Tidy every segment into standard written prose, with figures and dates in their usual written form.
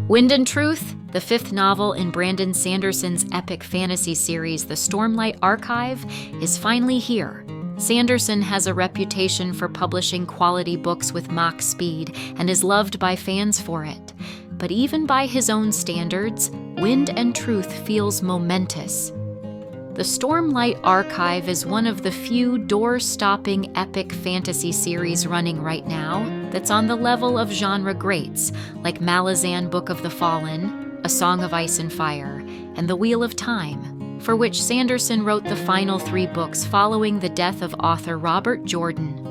Wind and Truth, the fifth novel in Brandon Sanderson's epic fantasy series, The Stormlight Archive, is finally here. Sanderson has a reputation for publishing quality books with Mach speed and is loved by fans for it. But even by his own standards, Wind and Truth feels momentous. The Stormlight Archive is one of the few door-stopping epic fantasy series running right now that's on the level of genre greats like Malazan Book of the Fallen, A Song of Ice and Fire, and The Wheel of Time, for which Sanderson wrote the final 3 books following the death of author Robert Jordan.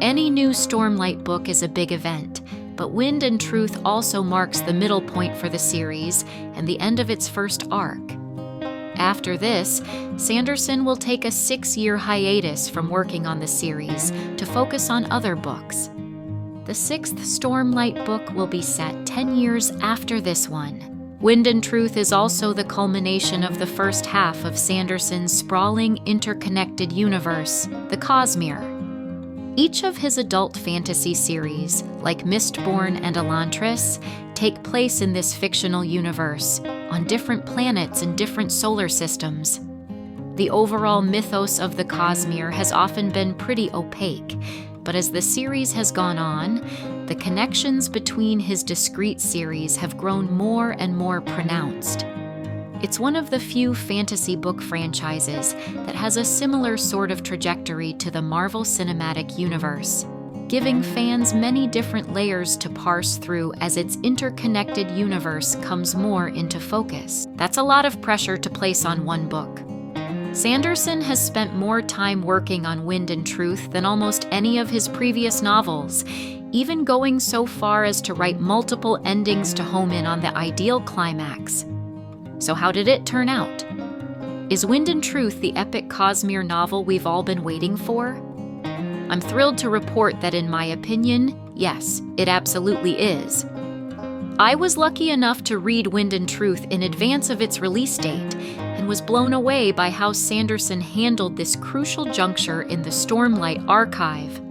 Any new Stormlight book is a big event, but Wind and Truth also marks the middle point for the series and the end of its first arc. After this, Sanderson will take a 6-year hiatus from working on the series to focus on other books. The 6th Stormlight book will be set 10 years after this one. Wind and Truth is also the culmination of the first half of Sanderson's sprawling, interconnected universe, the Cosmere. Each of his adult fantasy series, like Mistborn and Elantris, take place in this fictional universe, on different planets and different solar systems. The overall mythos of the Cosmere has often been pretty opaque, but as the series has gone on, the connections between his discrete series have grown more and more pronounced. It's one of the few fantasy book franchises that has a similar sort of trajectory to the Marvel Cinematic Universe, giving fans many different layers to parse through as its interconnected universe comes more into focus. That's a lot of pressure to place on one book. Sanderson has spent more time working on Wind and Truth than almost any of his previous novels, even going so far as to write multiple endings to home in on the ideal climax. So how did it turn out? Is Wind and Truth the epic Cosmere novel we've all been waiting for? I'm thrilled to report that in my opinion, yes, it absolutely is. I was lucky enough to read Wind and Truth in advance of its release date and was blown away by how Sanderson handled this crucial juncture in the Stormlight Archive.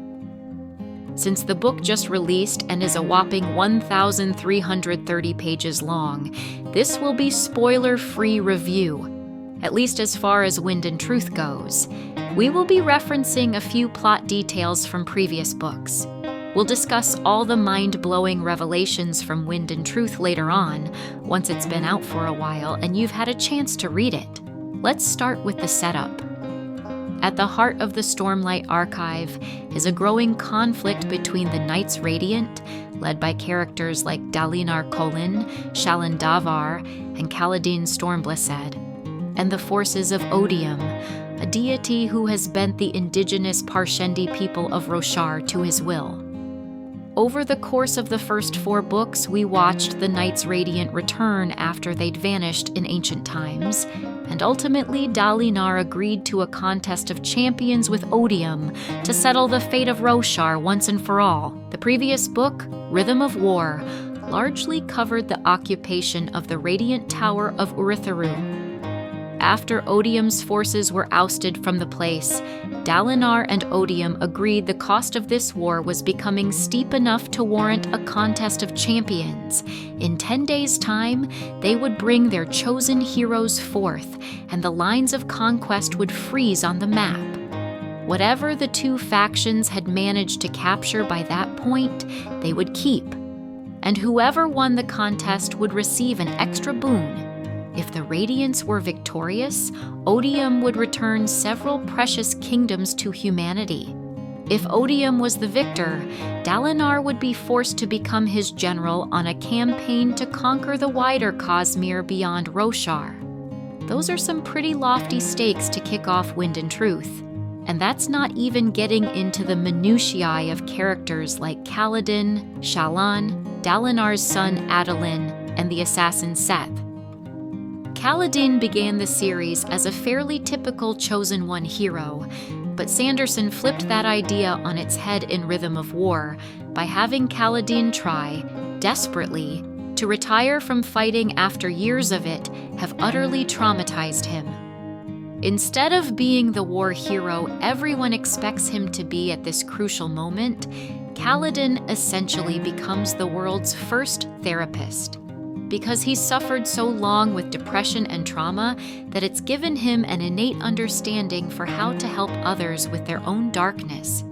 Since the book just released and is a whopping 1,330 pages long, this will be spoiler-free review, at least as far as Wind and Truth goes. We will be referencing a few plot details from previous books. We'll discuss all the mind-blowing revelations from Wind and Truth later on, once it's been out for a while and you've had a chance to read it. Let's start with the setup. At the heart of the Stormlight Archive is a growing conflict between the Knights Radiant, led by characters like Dalinar Kholin, Shallan Davar, and Kaladin Stormblessed, and the forces of Odium, a deity who has bent the indigenous Parshendi people of Roshar to his will. Over the course of the first 4 books, we watched the Knights Radiant return after they'd vanished in ancient times, and ultimately Dalinar agreed to a contest of champions with Odium to settle the fate of Roshar once and for all. The previous book, Rhythm of War, largely covered the occupation of the Radiant Tower of Urithiru. After Odium's forces were ousted from the place, Dalinar and Odium agreed the cost of this war was becoming steep enough to warrant a contest of champions. In 10 days' time, they would bring their chosen heroes forth, and the lines of conquest would freeze on the map. Whatever the 2 factions had managed to capture by that point, they would keep. And whoever won the contest would receive an extra boon. If the Radiants were victorious, Odium would return several precious kingdoms to humanity. If Odium was the victor, Dalinar would be forced to become his general on a campaign to conquer the wider Cosmere beyond Roshar. Those are some pretty lofty stakes to kick off Wind and Truth. And that's not even getting into the minutiae of characters like Kaladin, Shallan, Dalinar's son Adolin, and the assassin Seth. Kaladin began the series as a fairly typical Chosen One hero, but Sanderson flipped that idea on its head in Rhythm of War by having Kaladin try, desperately, to retire from fighting after years of it have utterly traumatized him. Instead of being the war hero everyone expects him to be at this crucial moment, Kaladin essentially becomes the world's first therapist. because he's suffered so long with depression and trauma that it's given him an innate understanding for how to help others with their own darkness.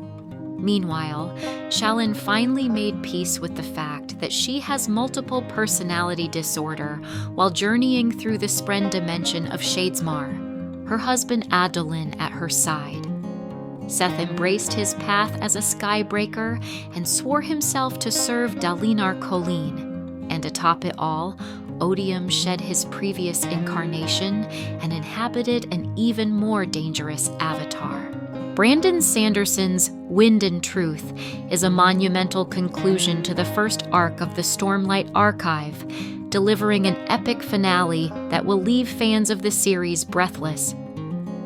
Meanwhile, Shalyn finally made peace with the fact that she has multiple personality disorder while journeying through the Spren dimension of Shadesmar, her husband Adolin at her side. Seth embraced his path as a skybreaker and swore himself to serve Dalinar Kholin. And to top it all, Odium shed his previous incarnation and inhabited an even more dangerous avatar. Brandon Sanderson's Wind and Truth is a monumental conclusion to the first arc of the Stormlight Archive, delivering an epic finale that will leave fans of the series breathless.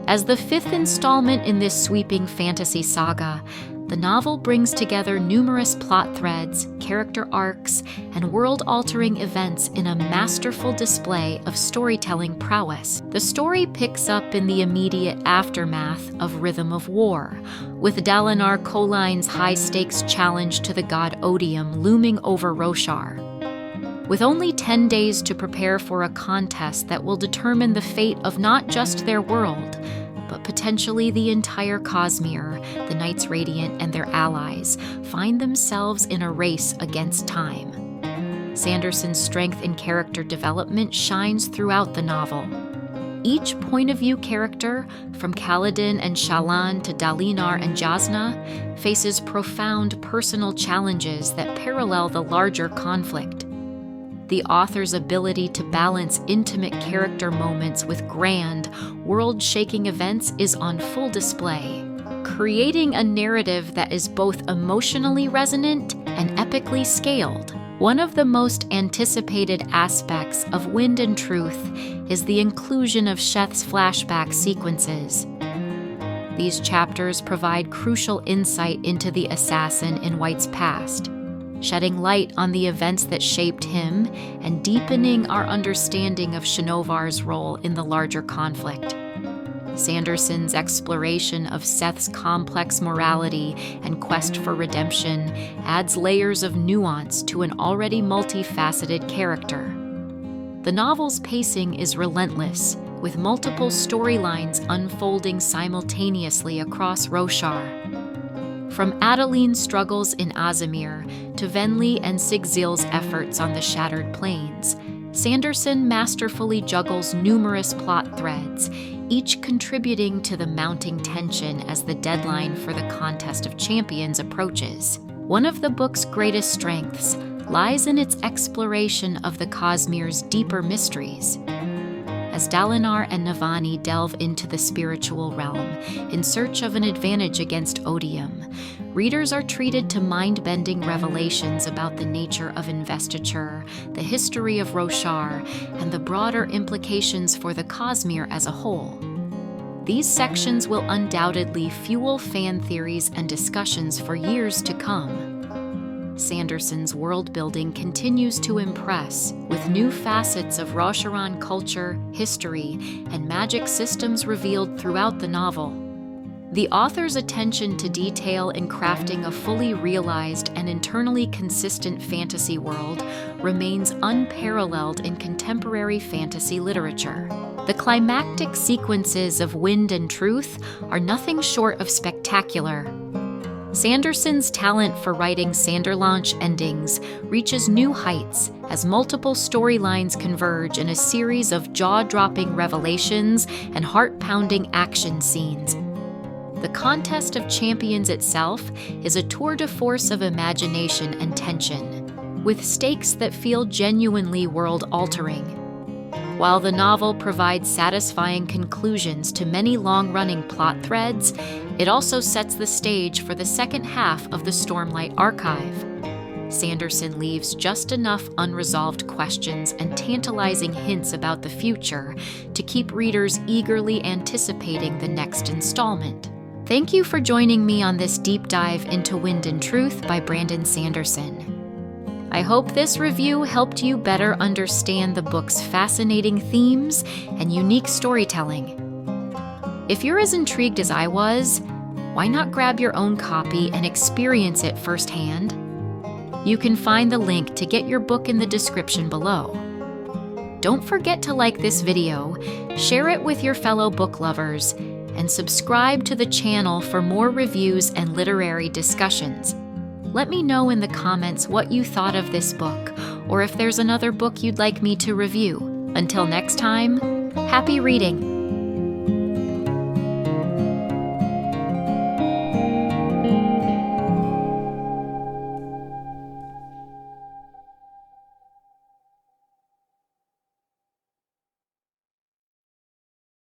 As the fifth installment in this sweeping fantasy saga, the novel brings together numerous plot threads, character arcs, and world-altering events in a masterful display of storytelling prowess. The story picks up in the immediate aftermath of Rhythm of War, with Dalinar Kholin's high-stakes challenge to the god Odium looming over Roshar. With only 10 days to prepare for a contest that will determine the fate of not just their world, but potentially the entire Cosmere, the Knights Radiant and their allies find themselves in a race against time. Sanderson's strength in character development shines throughout the novel. Each point-of-view character, from Kaladin and Shallan to Dalinar and Jasnah, faces profound personal challenges that parallel the larger conflict. The author's ability to balance intimate character moments with grand, world-shaking events is on full display, creating a narrative that is both emotionally resonant and epically scaled. One of the most anticipated aspects of Wind and Truth is the inclusion of Sheth's flashback sequences. These chapters provide crucial insight into the assassin in White's past, shedding light on the events that shaped him and deepening our understanding of Shinovar's role in the larger conflict. Sanderson's exploration of Seth's complex morality and quest for redemption adds layers of nuance to an already multifaceted character. The novel's pacing is relentless, with multiple storylines unfolding simultaneously across Roshar. From Adolin's struggles in Azamir to Venli and Sigzil's efforts on the Shattered Plains, Sanderson masterfully juggles numerous plot threads, each contributing to the mounting tension as the deadline for the Contest of Champions approaches. One of the book's greatest strengths lies in its exploration of the Cosmere's deeper mysteries. As Dalinar and Navani delve into the spiritual realm in search of an advantage against Odium, readers are treated to mind-bending revelations about the nature of investiture, the history of Roshar, and the broader implications for the Cosmere as a whole. These sections will undoubtedly fuel fan theories and discussions for years to come. Sanderson's world-building continues to impress, with new facets of Rosharan culture, history, and magic systems revealed throughout the novel. The author's attention to detail in crafting a fully realized and internally consistent fantasy world remains unparalleled in contemporary fantasy literature. The climactic sequences of Wind and Truth are nothing short of spectacular. Sanderson's talent for writing Sanderlaunch endings reaches new heights as multiple storylines converge in a series of jaw-dropping revelations and heart-pounding action scenes. The Contest of Champions itself is a tour de force of imagination and tension, with stakes that feel genuinely world-altering. While the novel provides satisfying conclusions to many long-running plot threads, it also sets the stage for the second half of the Stormlight Archive. Sanderson leaves just enough unresolved questions and tantalizing hints about the future to keep readers eagerly anticipating the next installment. Thank you for joining me on this deep dive into Wind and Truth by Brandon Sanderson. I hope this review helped you better understand the book's fascinating themes and unique storytelling. If you're as intrigued as I was, why not grab your own copy and experience it firsthand? You can find the link to get your book in the description below. Don't forget to like this video, share it with your fellow book lovers, and subscribe to the channel for more reviews and literary discussions. Let me know in the comments what you thought of this book, or if there's another book you'd like me to review. Until next time, happy reading!